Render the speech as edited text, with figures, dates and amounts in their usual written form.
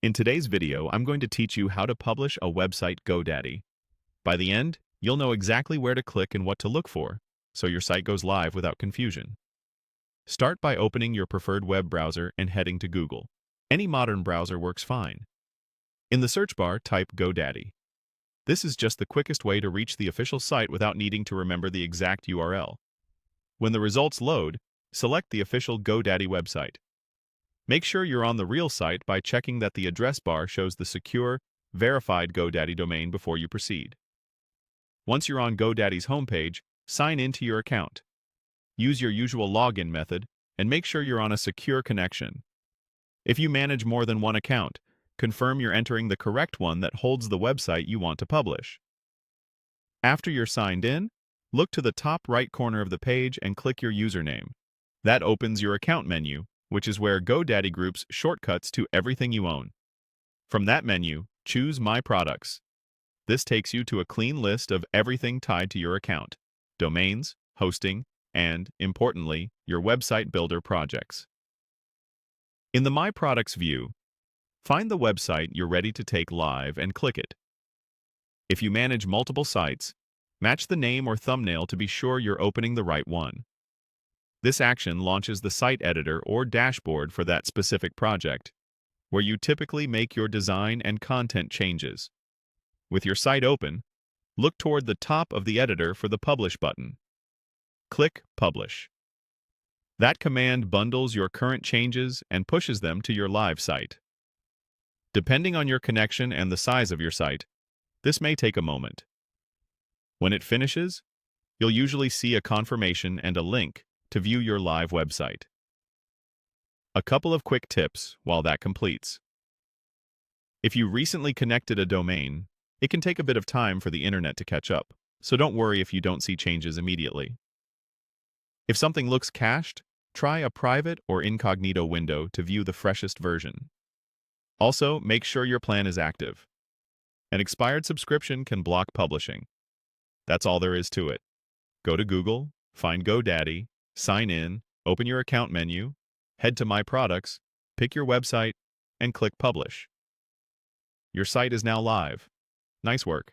In today's video, I'm going to teach you how to publish a website GoDaddy. By the end, you'll know exactly where to click and what to look for, so your site goes live without confusion. Start by opening your preferred web browser and heading to Google. Any modern browser works fine. In the search bar, type GoDaddy. This is just the quickest way to reach the official site without needing to remember the exact URL. When the results load, select the official GoDaddy website. Make sure you're on the real site by checking that the address bar shows the secure, verified GoDaddy domain before you proceed. Once you're on GoDaddy's homepage, sign in to your account. Use your usual login method and make sure you're on a secure connection. If you manage more than one account, confirm you're entering the correct one that holds the website you want to publish. After you're signed in, look to the top right corner of the page and click your username. That opens your account menu, which is where GoDaddy groups shortcuts to everything you own. From that menu, choose My Products. This takes you to a clean list of everything tied to your account: domains, hosting, and, importantly, your website builder projects. In the My Products view, find the website you're ready to take live and click it. If you manage multiple sites, match the name or thumbnail to be sure you're opening the right one. This action launches the site editor or dashboard for that specific project, where you typically make your design and content changes. With your site open, look toward the top of the editor for the Publish button. Click Publish. That command bundles your current changes and pushes them to your live site. Depending on your connection and the size of your site, this may take a moment. When it finishes, you'll usually see a confirmation and a link to view your live website. A couple of quick tips while that completes. If you recently connected a domain, it can take a bit of time for the internet to catch up, so don't worry if you don't see changes immediately. If something looks cached, try a private or incognito window to view the freshest version. Also, make sure your plan is active. An expired subscription can block publishing. That's all there is to it. Go to Google, find GoDaddy, sign in, open your account menu, head to My Products, pick your website, and click Publish. Your site is now live. Nice work.